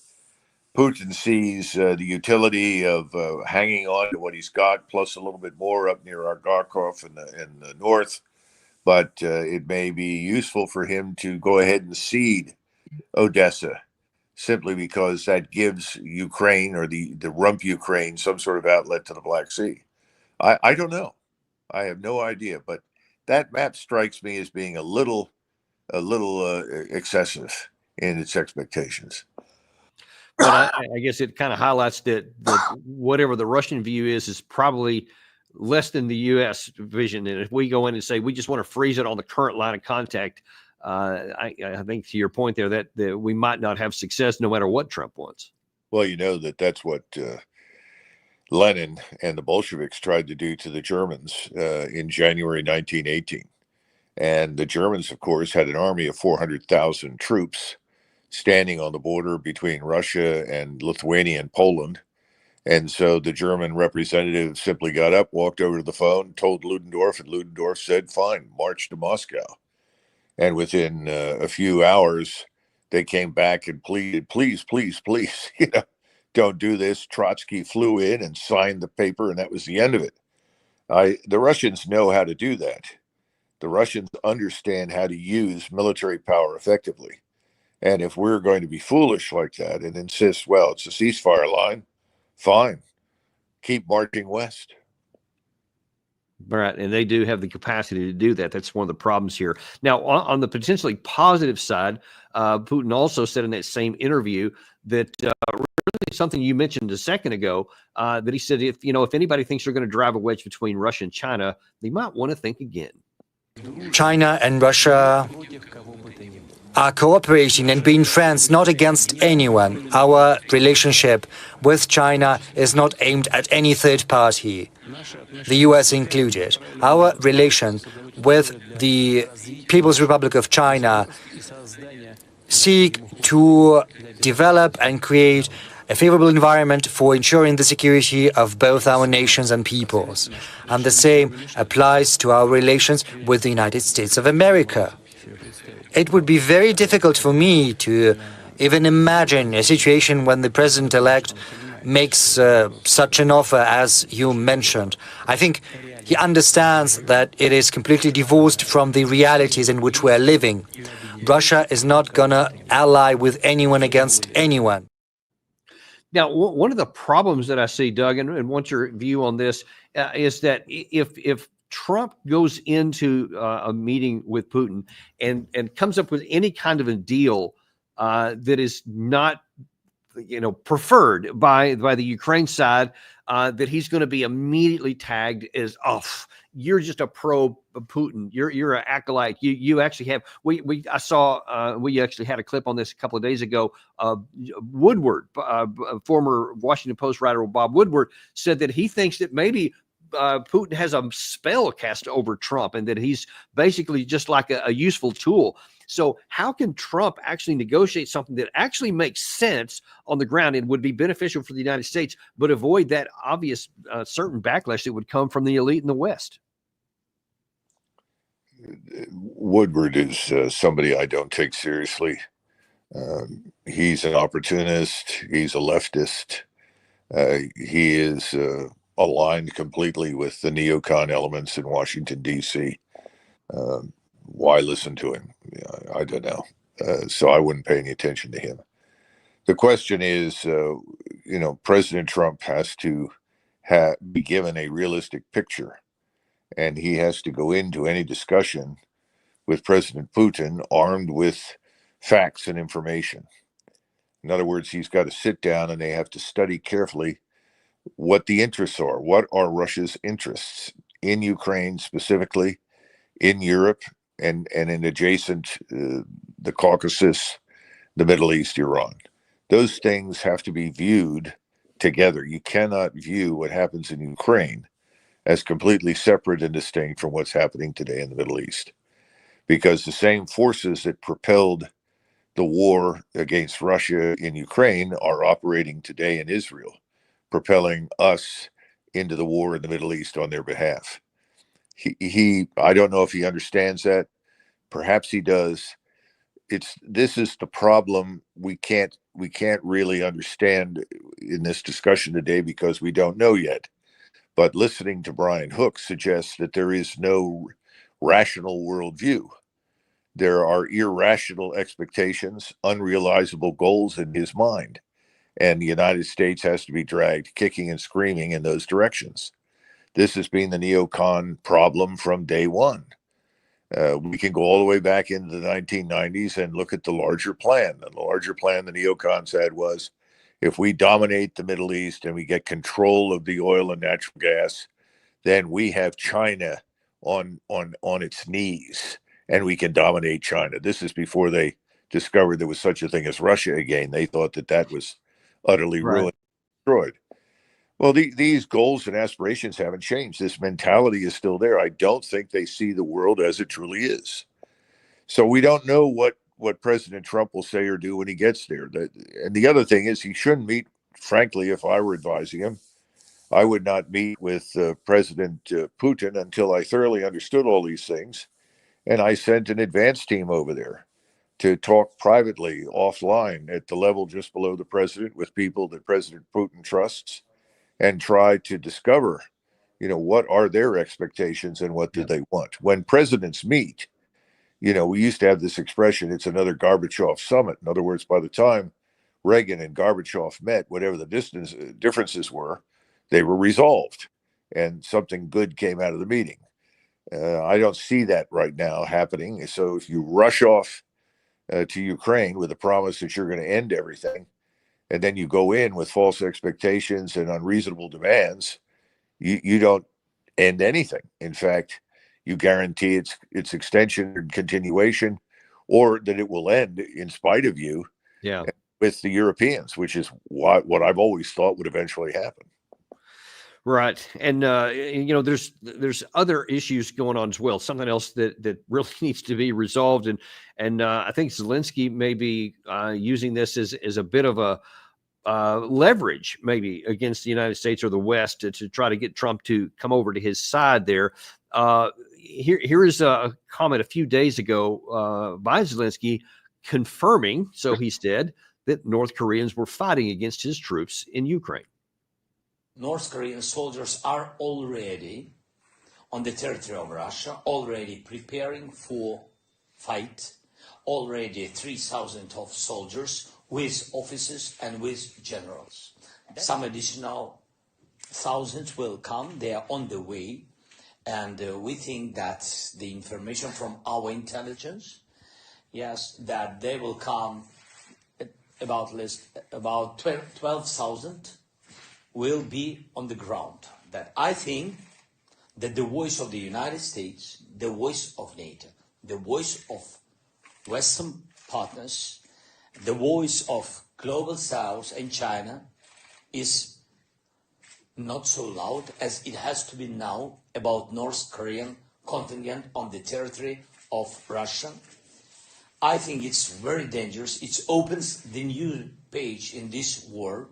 Speaker 2: Putin sees the utility of hanging on to what he's got, plus a little bit more up near Argarkov in the north. But it may be useful for him to go ahead and cede Odessa, simply because that gives Ukraine, or the rump Ukraine, some sort of outlet to the Black Sea. I don't know. I have no idea. But that map strikes me as being a little excessive in its expectations.
Speaker 1: But I guess it kind of highlights that whatever the Russian view is probably less than the U.S. vision. And if we go in and say we just want to freeze it on the current line of contact, I think to your point there that we might not have success no matter what Trump wants.
Speaker 2: Well, you know that's what Lenin and the Bolsheviks tried to do to the Germans in January 1918. And the Germans, of course, had an army of 400,000 troops standing on the border between Russia and Lithuania and Poland. And so the German representative simply got up, walked over to the phone, told Ludendorff, and Ludendorff said, fine, march to Moscow. And within a few hours, they came back and pleaded, please, please, please, don't do this. Trotsky flew in and signed the paper, and that was the end of it. The Russians know how to do that. The Russians understand how to use military power effectively. And if we're going to be foolish like that and insist, well, it's a ceasefire line, fine, keep marching west.
Speaker 1: Right, and they do have the capacity to do that. That's one of the problems here. Now, on the potentially positive side, Putin also said in that same interview that really something you mentioned a second ago, that he said if anybody thinks they're going to drive a wedge between Russia and China, they might want to think again.
Speaker 7: China and Russia are cooperating and being friends, not against anyone. Our relationship with China is not aimed at any third party, the US included. Our relation with the People's Republic of China seek to develop and create a favorable environment for ensuring the security of both our nations and peoples. And the same applies to our relations with the United States of America. It would be very difficult for me to even imagine a situation when the president-elect makes such an offer as you mentioned. I think he understands that it is completely divorced from the realities in which we're living. Russia is not going to ally with anyone against anyone.
Speaker 1: Now, one of the problems that I see, Doug, and want your view on this, is that if Trump goes into a meeting with Putin and comes up with any kind of a deal that is not, preferred by the Ukraine side, that he's going to be immediately tagged as off. You're just a pro Putin. You're an acolyte. You actually have. I saw. We actually had a clip on this a couple of days ago. Woodward, former Washington Post writer Bob Woodward, said that he thinks that maybe Putin has a spell cast over Trump, and that he's basically just like a useful tool. So how can Trump actually negotiate something that actually makes sense on the ground and would be beneficial for the United States, but avoid that obvious certain backlash that would come from the elite in the West?
Speaker 2: Woodward is somebody I don't take seriously. He's an opportunist. He's a leftist. He is aligned completely with the neocon elements in Washington, D.C. Why listen to him? I don't know. So I wouldn't pay any attention to him. The question is, President Trump has to be given a realistic picture, and he has to go into any discussion with President Putin armed with facts and information. In other words, he's got to sit down and they have to study carefully what the interests are. What are Russia's interests in Ukraine specifically, in Europe, and in adjacent, the Caucasus, the Middle East, Iran. Those things have to be viewed together. You cannot view what happens in Ukraine as completely separate and distinct from what's happening today in the Middle East, because the same forces that propelled the war against Russia in Ukraine are operating today in Israel, propelling us into the war in the Middle East on their behalf. I don't know if he understands that. Perhaps he does. This is the problem we can't really understand in this discussion today because we don't know yet. But listening to Brian Hook suggests that there is no rational worldview. There are irrational expectations, unrealizable goals in his mind. And the United States has to be dragged kicking and screaming in those directions. This has been the neocon problem from day one. We can go all the way back into the 1990s and look at the larger plan. And the larger plan the neocons had was, if we dominate the Middle East and we get control of the oil and natural gas, then we have China on its knees, and we can dominate China. This is before they discovered there was such a thing as Russia again. They thought that was utterly ruined, destroyed. Well, these goals and aspirations haven't changed. This mentality is still there. I don't think they see the world as it truly is. So we don't know what President Trump will say or do when he gets there. And the other thing is, he shouldn't meet. Frankly, if I were advising him, I would not meet with President Putin until I thoroughly understood all these things. And I sent an advance team over there to talk privately, offline, at the level just below the president, with people that President Putin trusts, and try to discover, what are their expectations and what do they want. When presidents meet, we used to have this expression, it's another Gorbachev summit. In other words, by the time Reagan and Gorbachev met, whatever the differences were, they were resolved and something good came out of the meeting. I don't see that right now happening. So if you rush off to Ukraine with a promise that you're going to end everything, and then you go in with false expectations and unreasonable demands, you don't end anything. In fact, you guarantee its extension and continuation, or that it will end in spite of you.
Speaker 1: Yeah.
Speaker 2: With the Europeans, which is what I've always thought would eventually happen.
Speaker 1: Right. And there's other issues going on as well. Something else that really needs to be resolved. And I think Zelensky may be using this as a bit of a leverage maybe against the United States or the West to try to get Trump to come over to his side there. Here is a comment a few days ago by Zelensky confirming, so he said, that North Koreans were fighting against his troops in Ukraine.
Speaker 5: North Korean soldiers are already on the territory of Russia, already preparing for fight, already 3,000 of soldiers with officers and with generals. Some additional thousands will come, they are on the way, and we think that the information from our intelligence, yes, that they will come about 12,000 will be on the ground. That I think that the voice of the United States, the voice of NATO, the voice of Western partners, the voice of Global South and China is not so loud as it has to be now about North Korean contingent on the territory of Russia. I think it's very dangerous. It opens the new page in this war.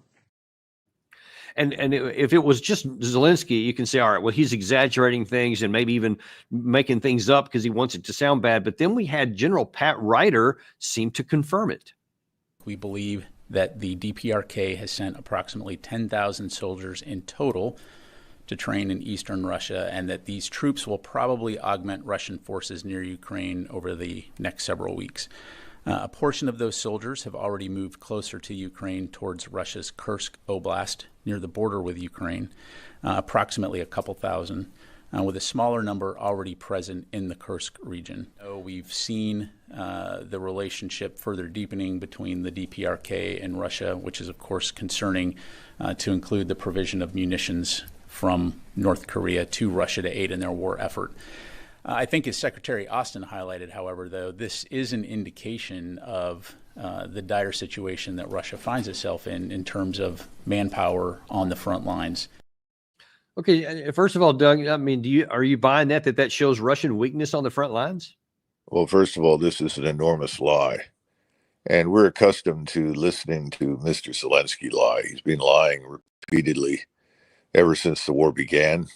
Speaker 1: And if it was just Zelensky, you can say, all right, well, he's exaggerating things and maybe even making things up because he wants it to sound bad. But then we had General Pat Ryder seem to confirm it.
Speaker 6: We believe that the DPRK has sent approximately 10,000 soldiers in total to train in eastern Russia, and that these troops will probably augment Russian forces near Ukraine over the next several weeks. A portion of those soldiers have already moved closer to Ukraine towards Russia's Kursk Oblast near the border with Ukraine, approximately a couple thousand, with a smaller number already present in the Kursk region. So we've seen the relationship further deepening between the DPRK and Russia, which is of course concerning, to include the provision of munitions from North Korea to Russia to aid in their war effort. I think, as Secretary Austin highlighted, however, though, this is an indication of the dire situation that Russia finds itself in terms of manpower on the front lines.
Speaker 1: Okay, first of all, Doug, I mean, are you buying that shows Russian weakness on the front lines?
Speaker 2: Well, first of all, this is an enormous lie. And we're accustomed to listening to Mr. Zelensky lie. He's been lying repeatedly ever since the war began.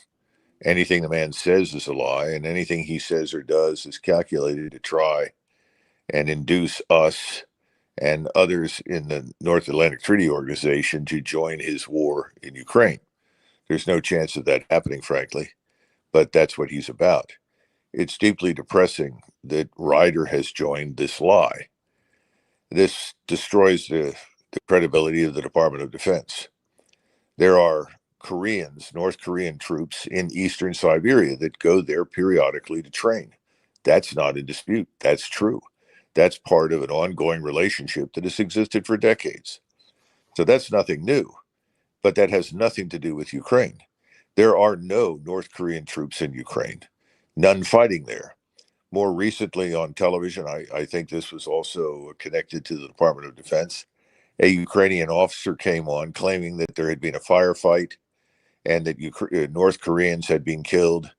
Speaker 2: Anything the man says is a lie, and anything he says or does is calculated to try and induce us and others in the North Atlantic Treaty Organization to join his war in Ukraine. There's no chance of that happening, frankly, but that's what he's about. It's deeply depressing that Ryder has joined this lie. This destroys the credibility of the Department of Defense. There are North Korean troops in eastern Siberia that go there periodically to train. That's not in dispute. That's true. That's part of an ongoing relationship that has existed for decades. So that's nothing new, but that has nothing to do with Ukraine. There are no North Korean troops in Ukraine, none fighting there. More recently on television, I think this was also connected to the Department of Defense. A Ukrainian officer came on claiming that there had been a firefight and that North Koreans had been killed.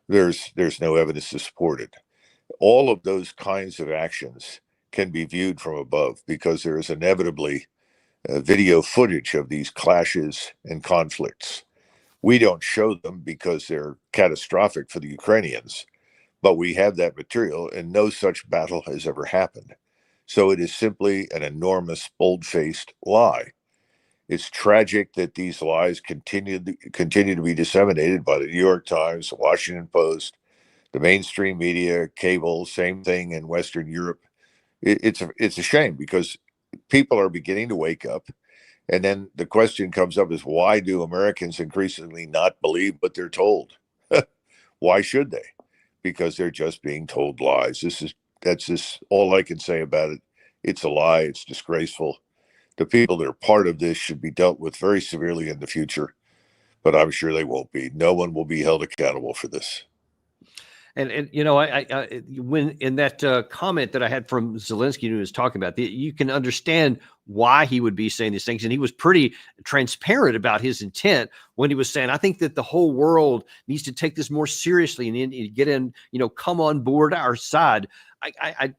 Speaker 2: There's no evidence to support it. All of those kinds of actions can be viewed from above because there is inevitably video footage of these clashes and conflicts. We don't show them because they're catastrophic for the Ukrainians, but we have that material and no such battle has ever happened. So it is simply an enormous, bold-faced lie. It's tragic that these lies continue to be disseminated by the New York Times, the Washington Post, the mainstream media, cable, same thing in Western Europe. It's a shame because people are beginning to wake up. And then the question comes up is why do Americans increasingly not believe what they're told? Why should they? Because they're just being told lies. That's just all I can say about it. It's a lie. It's disgraceful. The people that are part of this should be dealt with very severely in the future, but I'm sure they won't be. No one will be held accountable for this.
Speaker 1: And you know, when in that comment that I had from Zelensky who was talking about, you can understand why he would be saying these things, and he was pretty transparent about his intent when he was saying, "I think that the whole world needs to take this more seriously and get in, you know, come on board our side."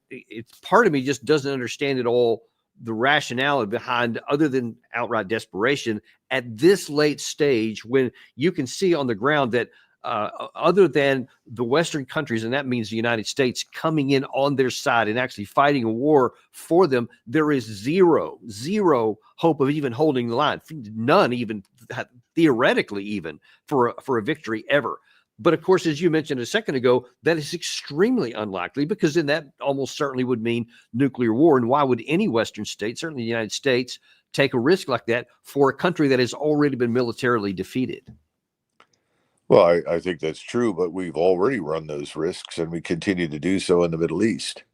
Speaker 1: It's part of me just doesn't understand at all the rationale behind, other than outright desperation, at this late stage when you can see on the ground that. Other than the Western countries, and that means the United States coming in on their side and actually fighting a war for them, there is zero hope of even holding the line. None, even theoretically, even for a victory ever. But of course, as you mentioned a second ago, that is extremely unlikely because then that almost certainly would mean nuclear war. And why would any Western state, certainly the United States, take a risk like that for a country that has already been militarily defeated?
Speaker 2: Well, I think that's true, but we've already run those risks and we continue to do so in the Middle East.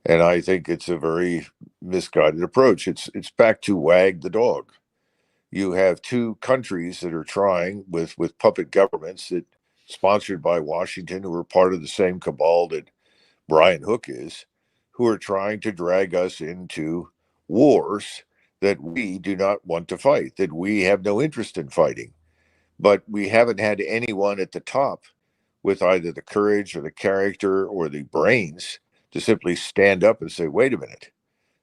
Speaker 2: And I think it's a very misguided approach. It's back to wag the dog. You have two countries that are trying with puppet governments that sponsored by Washington, who are part of the same cabal that Brian Hook is, who are trying to drag us into wars that we do not want to fight, that we have no interest in fighting. But we haven't had anyone at the top with either the courage or the character or the brains to simply stand up and say, wait a minute,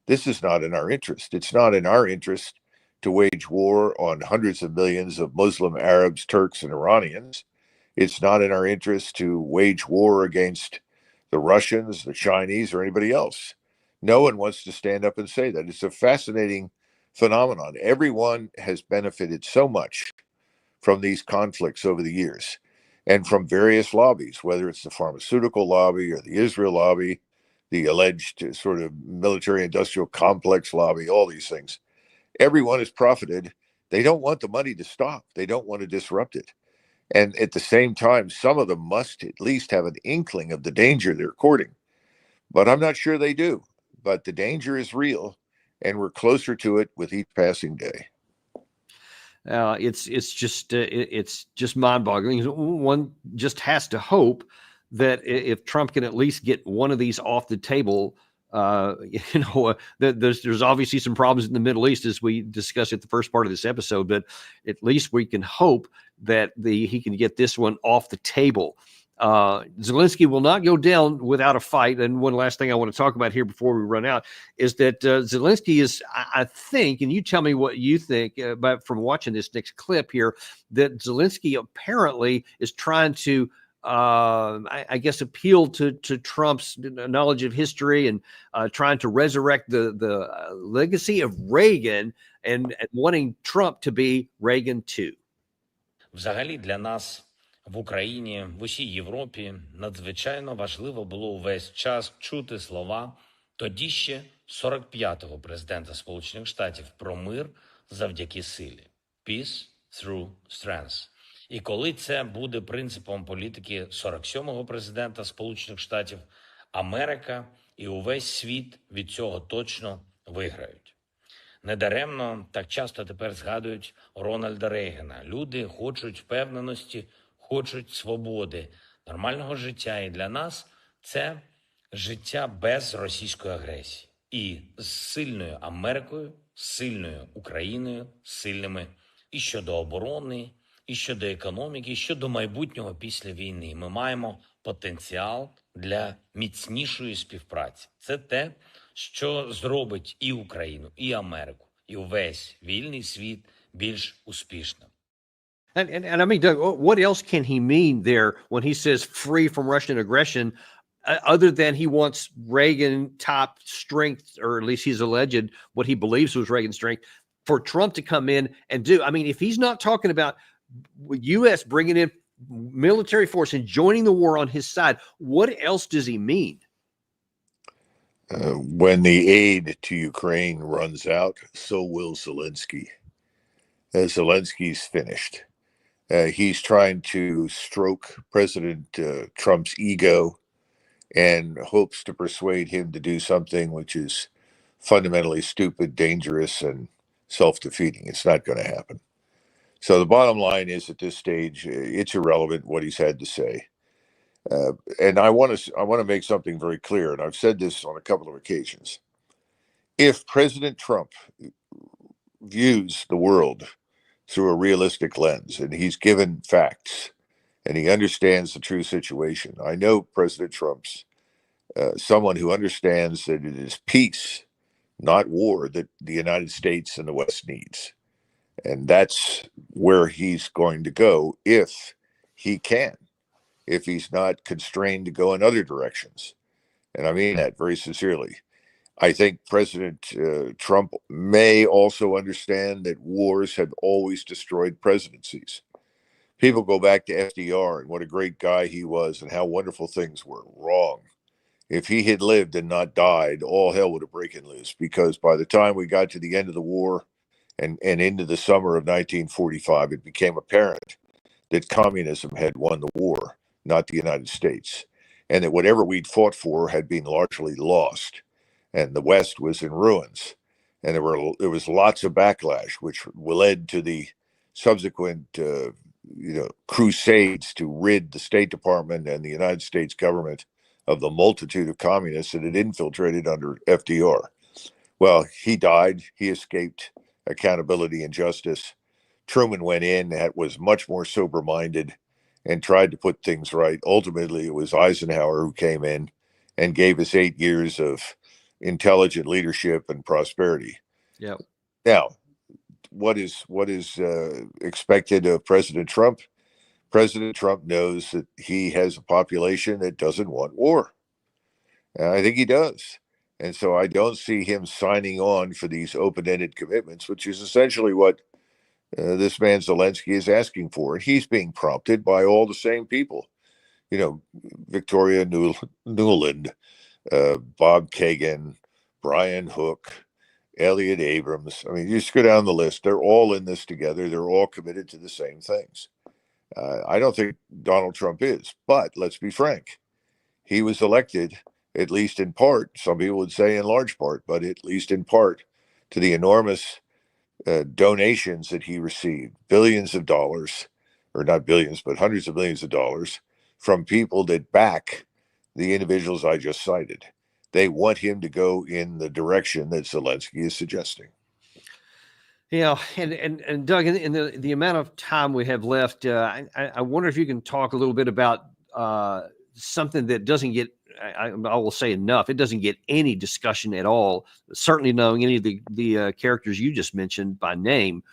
Speaker 2: this is not in our interest. It's not in our interest to wage war on hundreds of millions of Muslim Arabs, Turks, and Iranians. It's not in our interest to wage war against the Russians, the Chinese, or anybody else. No one wants to stand up and say that. It's a fascinating phenomenon. Everyone has benefited so much from these conflicts over the years and from various lobbies, whether it's the pharmaceutical lobby or the Israel lobby, the alleged sort of military industrial complex lobby, all these things. Everyone has profited. They don't want the money to stop. They don't want to disrupt it. And at the same time, some of them must at least have an inkling of the danger they're courting. But I'm not sure they do. But the danger is real, and we're closer to it with each passing day.
Speaker 1: It's just mind-boggling. One just has to hope that if Trump can at least get one of these off the table, there's obviously some problems in the Middle East as we discussed at the first part of this episode, but at least we can hope that he can get this one off the table. Zelensky will not go down without a fight. And one last thing I want to talk about here before we run out is that Zelensky is, I think, and you tell me what you think about from watching this next clip here, that Zelensky apparently is trying to, I guess, appeal to Trump's knowledge of history and trying to resurrect the legacy of Reagan and wanting Trump to be Reagan too.
Speaker 8: Взагалі для нас в Україні, в усій Європі надзвичайно важливо було увесь час чути слова тоді ще 45-го президента Сполучених Штатів про мир завдяки силі. Peace through strength. І коли це буде принципом політики 47-го президента Сполучених Штатів, Америка і увесь світ від цього точно виграють. Недаремно так часто тепер згадують Рональда Рейгана. Люди хочуть впевненості, хочуть свободи, нормального життя. І для нас це життя без російської агресії. І з сильною Америкою, з сильною Україною, з сильними і щодо оборони, і щодо економіки, і щодо майбутнього після війни. Ми маємо потенціал для міцнішої співпраці. Це те, що зробить і Україну, і Америку, і увесь вільний світ більш успішним.
Speaker 1: And I mean, Doug, what else can he mean there when he says free from Russian aggression, other than he wants Reagan top strength, or at least he's alleged what he believes was Reagan's strength, for Trump to come in and do? I mean, if he's not talking about U.S. bringing in military force and joining the war on his side, what else does he mean?
Speaker 2: When the aid to Ukraine runs out, so will Zelensky. Zelensky's finished. He's trying to stroke President Trump's ego and hopes to persuade him to do something which is fundamentally stupid, dangerous, and self-defeating. It's not going to happen. So the bottom line is, at this stage, it's irrelevant what he's had to say. And I want to make something very clear, and I've said this on a couple of occasions. If President Trump views the world through a realistic lens, and he's given facts, and he understands the true situation. I know President Trump's someone who understands that it is peace, not war, that the United States and the West needs. And that's where he's going to go if he can, if he's not constrained to go in other directions. And I mean that very sincerely. I think President Trump may also understand that wars have always destroyed presidencies. People go back to FDR and what a great guy he was and how wonderful things were. Wrong. If he had lived and not died, all hell would have broken loose, because by the time we got to the end of the war and into the summer of 1945, it became apparent that communism had won the war, not the United States, and that whatever we'd fought for had been largely lost, and the West was in ruins. And there was lots of backlash, which led to the subsequent crusades to rid the State Department and the United States government of the multitude of communists that had infiltrated under FDR. Well, he died. He escaped accountability and justice. Truman went in, was much more sober-minded, and tried to put things right. Ultimately, it was Eisenhower who came in and gave us 8 years of intelligent leadership and prosperity.
Speaker 1: Yeah.
Speaker 2: Now, what is expected of President Trump? President Trump knows that he has a population that doesn't want war. And I think he does. And so I don't see him signing on for these open-ended commitments, which is essentially what this man Zelensky is asking for. And he's being prompted by all the same people. You know, Victoria Nuland, Bob Kagan, Brian Hook, Elliot Abrams. I mean, you just go down the list. They're all in this together. They're all committed to the same things. I don't think Donald Trump is, but let's be frank. He was elected, at least in part, some people would say in large part, but at least in part, to the enormous donations that he received, billions of dollars, or not billions, but hundreds of millions of dollars from people that back the individuals I just cited. They want him to go in the direction that Zelensky is suggesting.
Speaker 1: Yeah, and Doug, in the amount of time we have left, I wonder if you can talk a little bit about something that doesn't get, I will say enough, it doesn't get any discussion at all, certainly knowing any of the characters you just mentioned by name,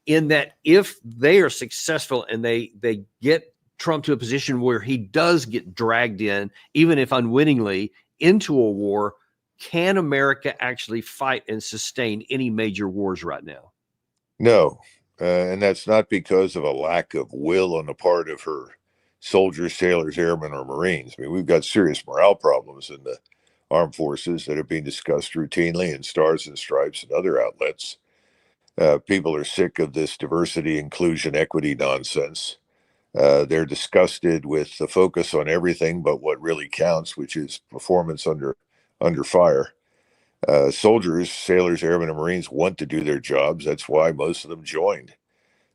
Speaker 1: in that if they are successful and they get Trump to a position where he does get dragged in, even if unwittingly, into a war, can America actually fight and sustain any major wars right now?
Speaker 2: No, and that's not because of a lack of will on the part of her soldiers, sailors, airmen, or Marines. I mean, we've got serious morale problems in the armed forces that are being discussed routinely in Stars and Stripes and other outlets. People are sick of this diversity, inclusion, equity nonsense. They're disgusted with the focus on everything but what really counts, which is performance under fire. Soldiers, sailors, airmen, and Marines want to do their jobs. That's why most of them joined.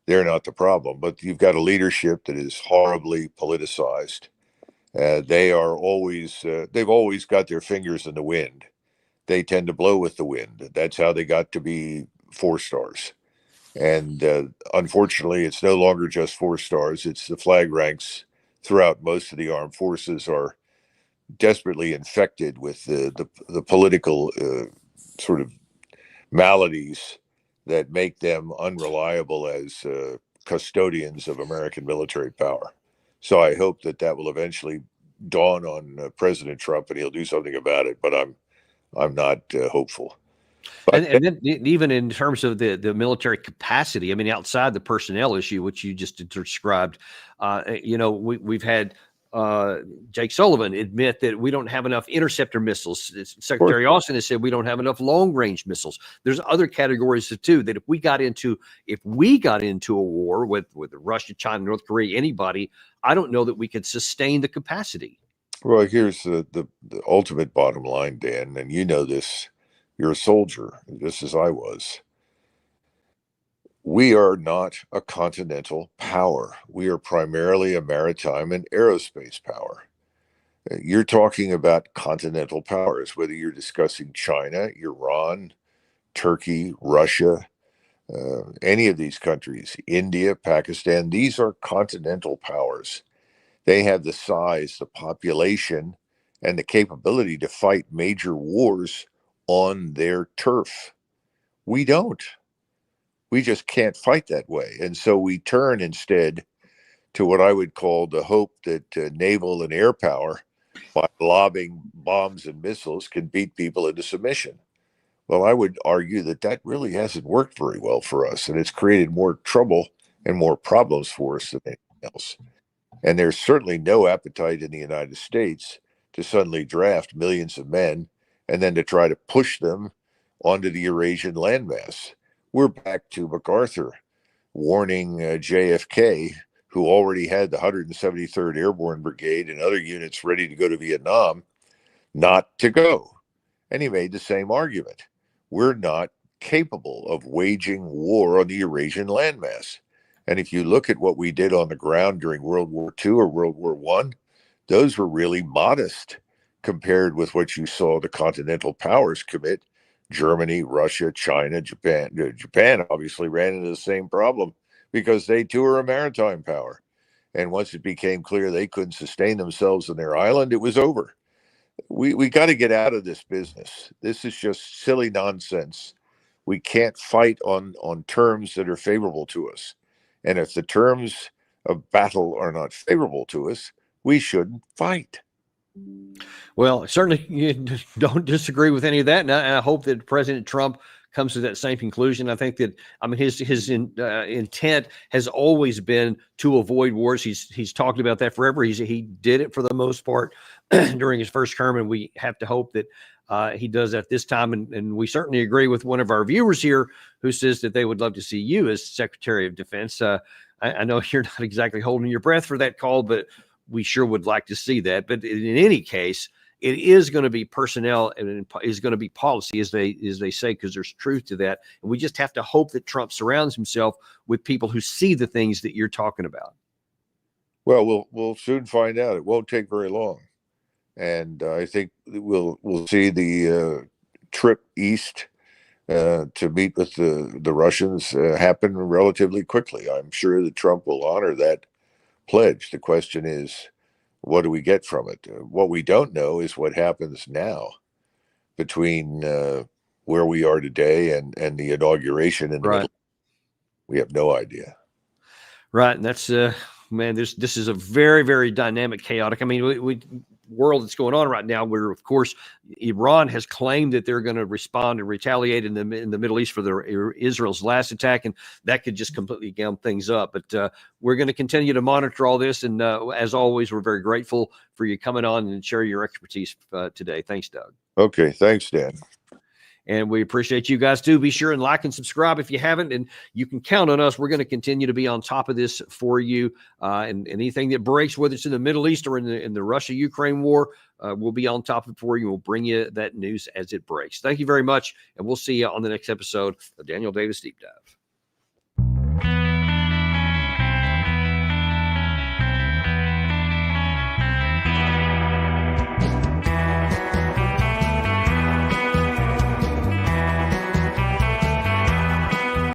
Speaker 2: They're not the problem. But you've got a leadership that is horribly politicized. They've always got their fingers in the wind. They tend to blow with the wind. That's how they got to be 4-stars. And unfortunately, it's no longer just 4-stars. It's the flag ranks throughout most of the armed forces are desperately infected with the political sort of maladies that make them unreliable as custodians of American military power. So I hope that will eventually dawn on President Trump and he'll do something about it. But I'm not hopeful. But
Speaker 1: And then even in terms of the military capacity, I mean, outside the personnel issue, which you just described, we've had Jake Sullivan admit that we don't have enough interceptor missiles. Secretary Austin has said we don't have enough long range missiles. There's other categories too that if we got into a war with Russia, China, North Korea, anybody, I don't know that we could sustain the capacity.
Speaker 2: Well, here's the ultimate bottom line, Dan, and you know this. You're a soldier, just as I was. We are not a continental power. We are primarily a maritime and aerospace power. You're talking about continental powers, whether you're discussing China, Iran, Turkey, Russia, any of these countries, India, Pakistan. These are continental powers. They have the size, the population, and the capability to fight major wars on their turf. We don't. We just can't fight that way. And so we turn instead to what I would call the hope that naval and air power, by lobbing bombs and missiles, can beat people into submission. Well, I would argue that really hasn't worked very well for us, and it's created more trouble and more problems for us than anything else. And there's certainly no appetite in the United States to suddenly draft millions of men and then to try to push them onto the Eurasian landmass. We're back to MacArthur warning JFK, who already had the 173rd Airborne Brigade and other units ready to go to Vietnam, not to go. And he made the same argument. We're not capable of waging war on the Eurasian landmass. And if you look at what we did on the ground during World War II or World War I, those were really modest compared with what you saw the continental powers commit. Germany, Russia, China, Japan. Japan obviously ran into the same problem because they too are a maritime power. And once it became clear they couldn't sustain themselves in their island, it was over. We got to get out of this business. This is just silly nonsense. We can't fight on terms that are favorable to us. And if the terms of battle are not favorable to us, we shouldn't fight.
Speaker 1: Well, certainly you don't disagree with any of that. And I hope that President Trump comes to that same conclusion. I think that, I mean, his intent has always been to avoid wars. He's talked about that forever. He did it for the most part during his first term, and we have to hope that he does that this time. And we certainly agree with one of our viewers here who says that they would love to see you as Secretary of Defense. I know you're not exactly holding your breath for that call, but we sure would like to see that. But in any case, it is going to be personnel and it is going to be policy, as they say, because there's truth to that. And we just have to hope that Trump surrounds himself with people who see the things that you're talking about.
Speaker 2: Well, we'll soon find out. It won't take very long, and I think we'll see the trip east to meet with the Russians happen relatively quickly. I'm sure that Trump will honor that pledge. The question is, what do we get from it? What we don't know is what happens now between where we are today and the inauguration in the Middle East. We have no idea.
Speaker 1: Right, and that's man. This is a very, very dynamic, chaotic. I mean, world that's going on right now, where of course Iran has claimed that they're going to respond and retaliate in the Middle East for Israel's last attack, and that could just completely gum things up. But we're going to continue to monitor all this, and as always, we're very grateful for you coming on and share your expertise today. Thanks, Doug.
Speaker 2: Okay, thanks, Dan.
Speaker 1: And we appreciate you guys too. Be sure and like and subscribe if you haven't, and you can count on us. We're going to continue to be on top of this for you. And anything that breaks, whether it's in the Middle East or in the Russia-Ukraine war, we'll be on top of it for you. We'll bring you that news as it breaks. Thank you very much, and we'll see you on the next episode of Daniel Davis Deep Dive.